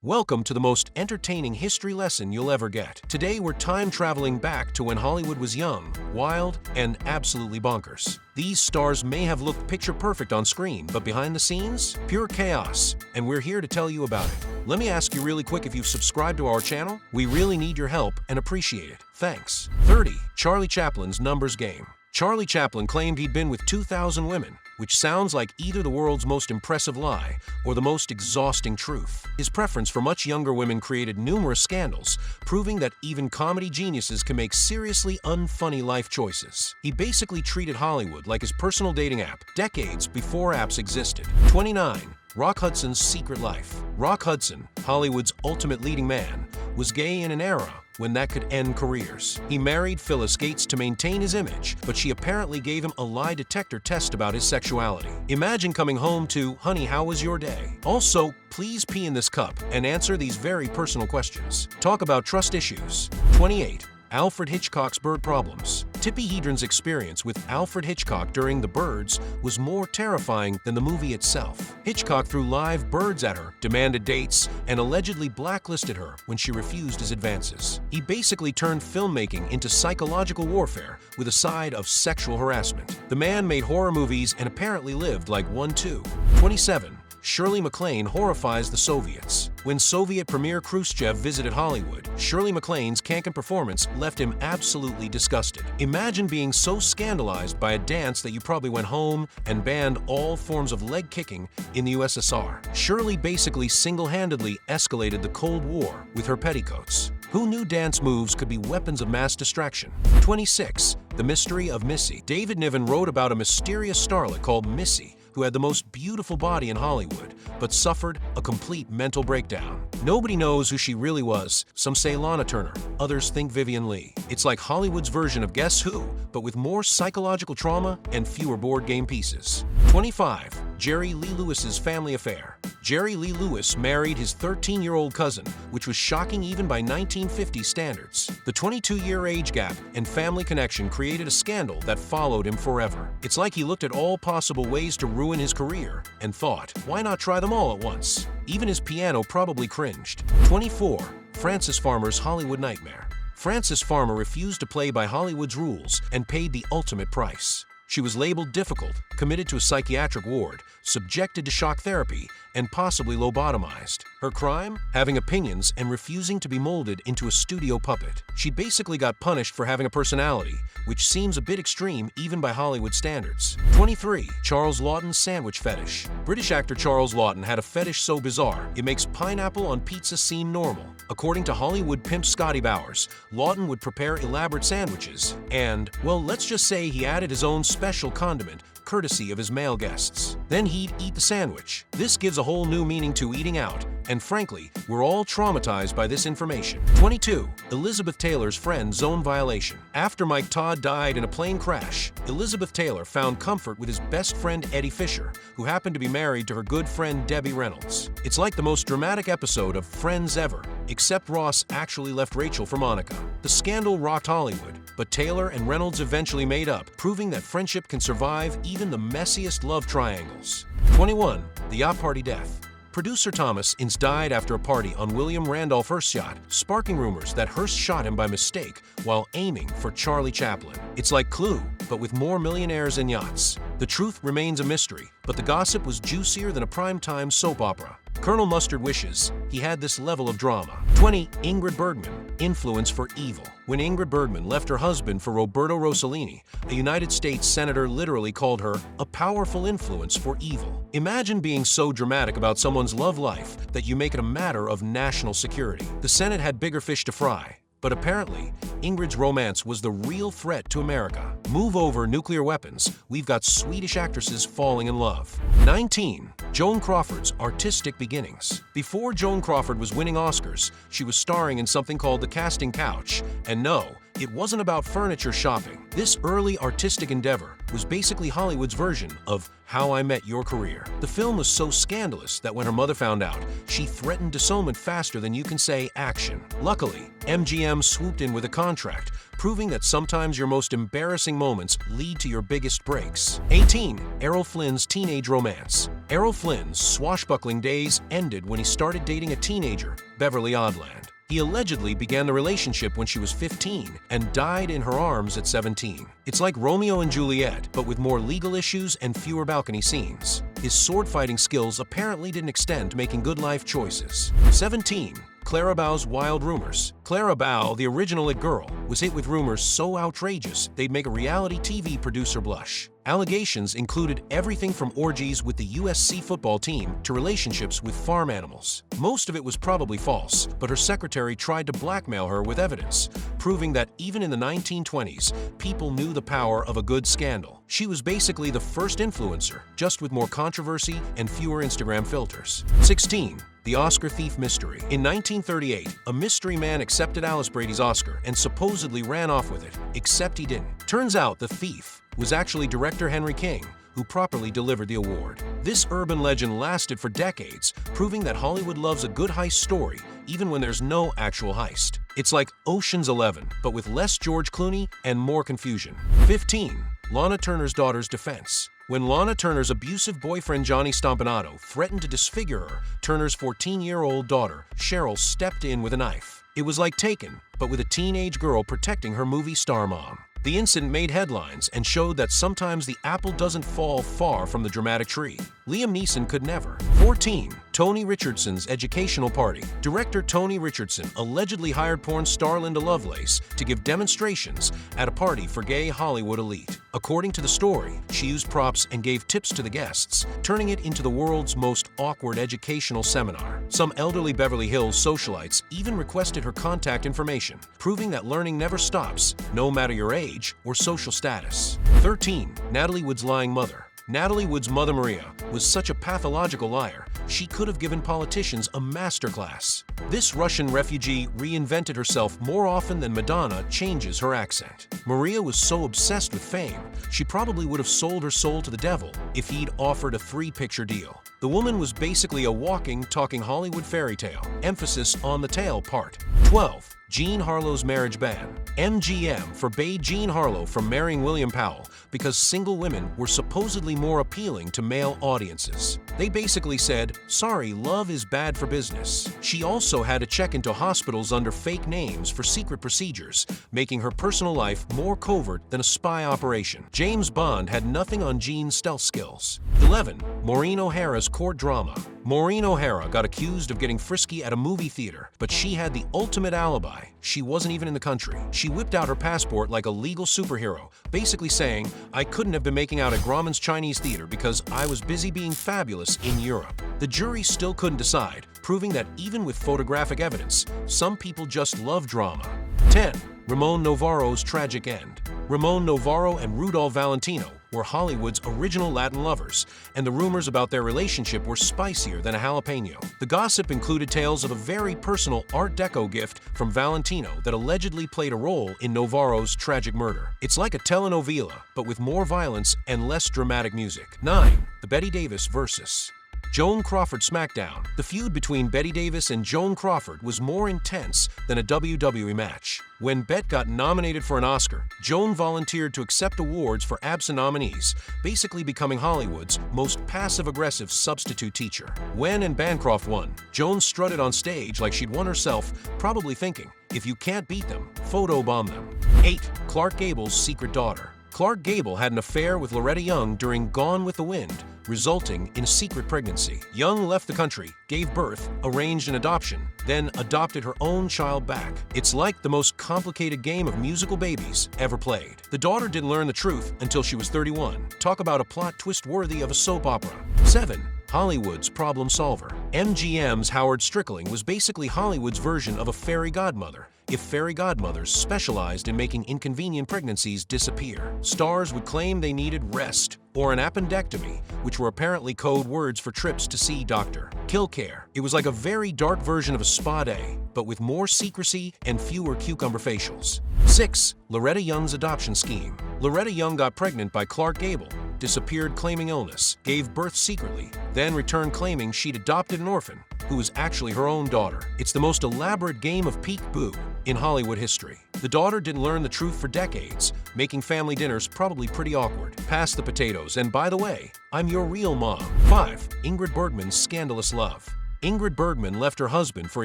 Welcome to the most entertaining history lesson you'll ever get. Today we're time traveling back to when Hollywood was young, wild, and absolutely bonkers. These stars may have looked picture perfect on screen, but behind the scenes, pure chaos, and we're here to tell you about it. Let me ask you really quick if you've subscribed to our channel. We really need your help and appreciate it. Thanks. 30. Charlie Chaplin's numbers game. Charlie Chaplin claimed he'd been with 2,000 women, which sounds like either the world's most impressive lie or the most exhausting truth. His preference for much younger women created numerous scandals, proving that even comedy geniuses can make seriously unfunny life choices. He basically treated Hollywood like his personal dating app, decades before apps existed. 29. Rock Hudson's secret life. Rock Hudson, Hollywood's ultimate leading man, was gay in an era when that could end careers. He married Phyllis Gates to maintain his image, but she apparently gave him a lie detector test about his sexuality. Imagine coming home to, "Honey, how was your day?" Also, please pee in this cup and answer these very personal questions. Talk about trust issues. 28. Alfred Hitchcock's bird problems. Tippi Hedren's experience with Alfred Hitchcock during The Birds was more terrifying than the movie itself. Hitchcock threw live birds at her, demanded dates, and allegedly blacklisted her when she refused his advances. He basically turned filmmaking into psychological warfare with a side of sexual harassment. The man made horror movies and apparently lived like one too. 27. Shirley MacLaine horrifies the Soviets. When Soviet Premier Khrushchev visited Hollywood, Shirley MacLaine's Kankan performance left him absolutely disgusted. Imagine being so scandalized by a dance that you probably went home and banned all forms of leg kicking in the USSR. Shirley basically single-handedly escalated the Cold War with her petticoats. Who knew dance moves could be weapons of mass distraction? 26. The Mystery of Missy. David Niven wrote about a mysterious starlet called Missy, who had the most beautiful body in Hollywood, but suffered a complete mental breakdown. Nobody knows who she really was. Some say Lana Turner, others think Vivian Leigh. It's like Hollywood's version of Guess Who, but with more psychological trauma and fewer board game pieces. 25. Jerry Lee Lewis's family affair. Jerry Lee Lewis married his 13-year-old cousin, which was shocking even by 1950 standards. The 22-year age gap and family connection created a scandal that followed him forever. It's like he looked at all possible ways to ruin his career and thought, why not try them all at once? Even his piano probably cringed. 24. Frances Farmer's Hollywood nightmare. Frances Farmer refused to play by Hollywood's rules and paid the ultimate price. She was labeled difficult, committed to a psychiatric ward, subjected to shock therapy, and possibly lobotomized. Her crime? Having opinions and refusing to be molded into a studio puppet. She basically got punished for having a personality, which seems a bit extreme even by Hollywood standards. 23. Charles Laughton's sandwich fetish. British actor Charles Laughton had a fetish so bizarre, it makes pineapple on pizza seem normal. According to Hollywood pimp Scotty Bowers, Laughton would prepare elaborate sandwiches and, well, let's just say he added his own special condiment, courtesy of his male guests. Then he'd eat the sandwich. This gives a whole new meaning to eating out, and frankly, we're all traumatized by this information. 22. Elizabeth Taylor's friend zone violation. After Mike Todd died in a plane crash, Elizabeth Taylor found comfort with his best friend Eddie Fisher, who happened to be married to her good friend Debbie Reynolds. It's like the most dramatic episode of Friends ever, except Ross actually left Rachel for Monica. The scandal rocked Hollywood, but Taylor and Reynolds eventually made up, proving that friendship can survive even the messiest love triangles. 21. The yacht party death. Producer Thomas Ince died after a party on William Randolph Hearst's yacht, sparking rumors that Hearst shot him by mistake while aiming for Charlie Chaplin. It's like Clue, but with more millionaires and yachts. The truth remains a mystery, but the gossip was juicier than a primetime soap opera. Colonel Mustard wishes he had this level of drama. 20. Ingrid Bergman, influence for evil. When Ingrid Bergman left her husband for Roberto Rossellini, a United States senator literally called her a powerful influence for evil. Imagine being so dramatic about someone's love life that you make it a matter of national security. The Senate had bigger fish to fry. But apparently, Ingrid's romance was the real threat to America. Move over nuclear weapons, we've got Swedish actresses falling in love. 19. Joan Crawford's artistic beginnings. Before Joan Crawford was winning Oscars, she was starring in something called The Casting Couch. And no, it wasn't about furniture shopping. This early artistic endeavor was basically Hollywood's version of How I Met Your Career. The film was so scandalous that when her mother found out, she threatened disownment faster than you can say action. Luckily, MGM swooped in with a contract, proving that sometimes your most embarrassing moments lead to your biggest breaks. 18. Errol Flynn's teenage romance. Errol Flynn's swashbuckling days ended when he started dating a teenager, Beverly Odland. He allegedly began the relationship when she was 15 and died in her arms at 17. It's like Romeo and Juliet, but with more legal issues and fewer balcony scenes. His sword-fighting skills apparently didn't extend to making good life choices. 17. Clara Bow's wild rumors. Clara Bow, the original It Girl, was hit with rumors so outrageous they'd make a reality TV producer blush. Allegations included everything from orgies with the USC football team to relationships with farm animals. Most of it was probably false, but her secretary tried to blackmail her with evidence, proving that even in the 1920s, people knew the power of a good scandal. She was basically the first influencer, just with more controversy and fewer Instagram filters. 16. The Oscar Thief Mystery. In 1938, a mystery man accepted Alice Brady's Oscar and supposedly ran off with it, except he didn't. Turns out the thief was actually director Henry King, who properly delivered the award. This urban legend lasted for decades, proving that Hollywood loves a good heist story, even when there's no actual heist. It's like Ocean's 11, but with less George Clooney and more confusion. 15. Lana Turner's daughter's defense. When Lana Turner's abusive boyfriend Johnny Stompanato threatened to disfigure her, Turner's 14-year-old daughter, Cheryl, stepped in with a knife. It was like Taken, but with a teenage girl protecting her movie star mom. The incident made headlines and showed that sometimes the apple doesn't fall far from the dramatic tree. Liam Neeson could never. 14. Tony Richardson's educational party. Director Tony Richardson allegedly hired porn star Linda Lovelace to give demonstrations at a party for gay Hollywood elite. According to the story, she used props and gave tips to the guests, turning it into the world's most awkward educational seminar. Some elderly Beverly Hills socialites even requested her contact information, proving that learning never stops, no matter your age or social status. 13. Natalie Wood's lying mother. Natalie Wood's mother, Maria, was such a pathological liar, she could have given politicians a masterclass. This Russian refugee reinvented herself more often than Madonna changes her accent. Maria was so obsessed with fame, she probably would have sold her soul to the devil if he'd offered a 3-picture deal. The woman was basically a walking, talking Hollywood fairy tale, emphasis on the tale part. 12. Jean Harlow's marriage ban. MGM forbade Jean Harlow from marrying William Powell because single women were supposedly more appealing to male audiences. They basically said, sorry, love is bad for business. She also had to check into hospitals under fake names for secret procedures, making her personal life more covert than a spy operation. James Bond had nothing on Jean's stealth skills. 11. Maureen O'Hara's court drama. Maureen O'Hara got accused of getting frisky at a movie theater, but she had the ultimate alibi. She wasn't even in the country. She whipped out her passport like a legal superhero, basically saying, I couldn't have been making out at Grauman's Chinese Theater because I was busy being fabulous in Europe. The jury still couldn't decide, proving that even with photographic evidence, some people just love drama. 10. Ramon Novarro's tragic end. Ramon Novarro and Rudolph Valentino were Hollywood's original Latin lovers, and the rumors about their relationship were spicier than a jalapeno. The gossip included tales of a very personal Art Deco gift from Valentino that allegedly played a role in Novarro's tragic murder. It's like a telenovela, but with more violence and less dramatic music. 9. The Betty Davis versus Joan Crawford SmackDown. The feud between Betty Davis and Joan Crawford was more intense than a WWE match. When Bet got nominated for an Oscar, Joan volunteered to accept awards for absent nominees, basically becoming Hollywood's most passive-aggressive substitute teacher. When and Bancroft won, Joan strutted on stage like she'd won herself, probably thinking, if you can't beat them, photobomb them. 8. Clark Gable's secret daughter. Clark Gable had an affair with Loretta Young during Gone with the Wind, resulting in a secret pregnancy. Young left the country, gave birth, arranged an adoption, then adopted her own child back. It's like the most complicated game of musical babies ever played. The daughter didn't learn the truth until she was 31. Talk about a plot twist worthy of a soap opera. 7. Hollywood's problem solver. MGM's Howard Strickling was basically Hollywood's version of a fairy godmother, if fairy godmothers specialized in making inconvenient pregnancies disappear. Stars would claim they needed rest or an appendectomy, which were apparently code words for trips to see Dr. Killcare. It was like a very dark version of a spa day, but with more secrecy and fewer cucumber facials. 6. Loretta Young's adoption scheme. Loretta Young got pregnant by Clark Gable, disappeared claiming illness, gave birth secretly, then returned claiming she'd adopted an orphan, who was actually her own daughter. It's the most elaborate game of peekaboo in Hollywood history. The daughter didn't learn the truth for decades, making family dinners probably pretty awkward. Pass the potatoes, and by the way, I'm your real mom. 5. Ingrid Bergman's scandalous love. Ingrid Bergman left her husband for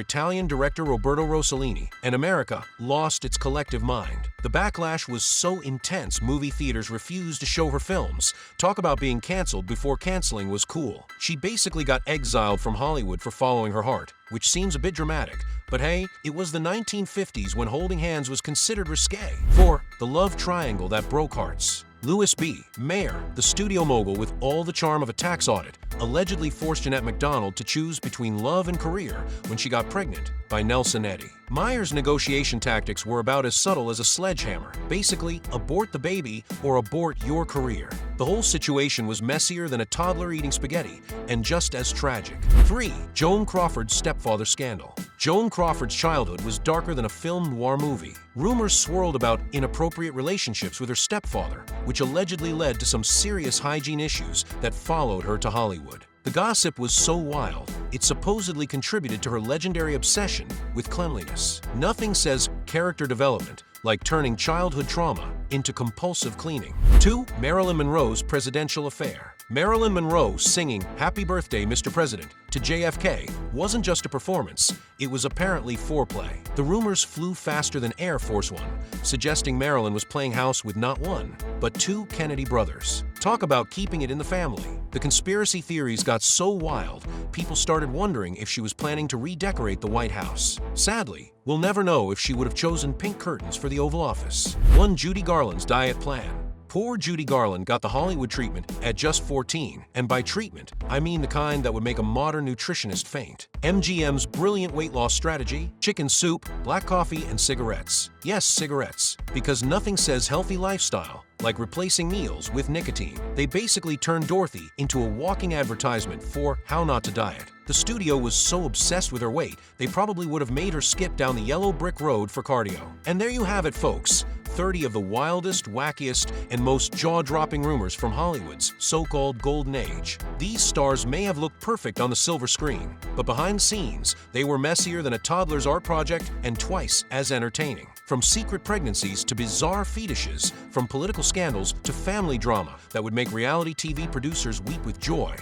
Italian director Roberto Rossellini, and America lost its collective mind. The backlash was so intense movie theaters refused to show her films. Talk about being canceled before canceling was cool. She basically got exiled from Hollywood for following her heart, which seems a bit dramatic. But hey, it was the 1950s when holding hands was considered risque. 4. The love triangle that broke hearts. Louis B. Mayer, the studio mogul with all the charm of a tax audit, allegedly forced Jeanette MacDonald to choose between love and career when she got pregnant by Nelson Eddy. Meyer's negotiation tactics were about as subtle as a sledgehammer. Basically, abort the baby or abort your career. The whole situation was messier than a toddler eating spaghetti, and just as tragic. 3. Joan Crawford's stepfather scandal. Joan Crawford's childhood was darker than a film noir movie. Rumors swirled about inappropriate relationships with her stepfather, which allegedly led to some serious hygiene issues that followed her to Hollywood. The gossip was so wild, it supposedly contributed to her legendary obsession with cleanliness. Nothing says character development like turning childhood trauma into compulsive cleaning. 2. Marilyn Monroe's presidential affair. Marilyn Monroe singing "Happy Birthday, Mr. President" to JFK wasn't just a performance, it was apparently foreplay. The rumors flew faster than Air Force One, suggesting Marilyn was playing house with not one, but 2 Kennedy brothers. Talk about keeping it in the family. The conspiracy theories got so wild, people started wondering if she was planning to redecorate the White House. Sadly, we'll never know if she would have chosen pink curtains for the Oval Office. 1. Judy Garland's diet plan. Poor Judy Garland got the Hollywood treatment at just 14, and by treatment, I mean the kind that would make a modern nutritionist faint. MGM's brilliant weight loss strategy: chicken soup, black coffee, and cigarettes. Yes, cigarettes, because nothing says healthy lifestyle like replacing meals with nicotine. They basically turned Dorothy into a walking advertisement for how not to diet. The studio was so obsessed with her weight, they probably would have made her skip down the yellow brick road for cardio. And there you have it, folks. 30 of the wildest, wackiest, and most jaw-dropping rumors from Hollywood's so-called golden age. These stars may have looked perfect on the silver screen, but behind the scenes, they were messier than a toddler's art project and twice as entertaining. From secret pregnancies to bizarre fetishes, from political scandals to family drama that would make reality TV producers weep with joy,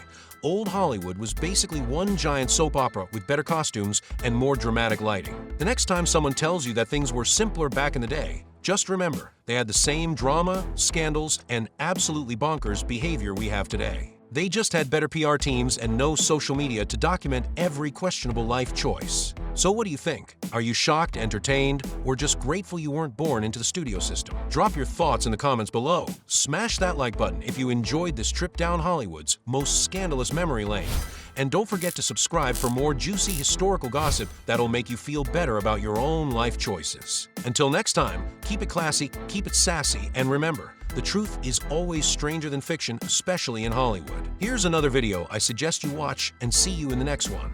old Hollywood was basically one giant soap opera with better costumes and more dramatic lighting. The next time someone tells you that things were simpler back in the day, just remember, they had the same drama, scandals, and absolutely bonkers behavior we have today. They just had better PR teams and no social media to document every questionable life choice. So what do you think? Are you shocked, entertained, or just grateful you weren't born into the studio system? Drop your thoughts in the comments below. Smash that like button if you enjoyed this trip down Hollywood's most scandalous memory lane. And don't forget to subscribe for more juicy historical gossip that'll make you feel better about your own life choices. Until next time, keep it classy, keep it sassy, and remember, the truth is always stranger than fiction, especially in Hollywood. Here's another video I suggest you watch, and see you in the next one.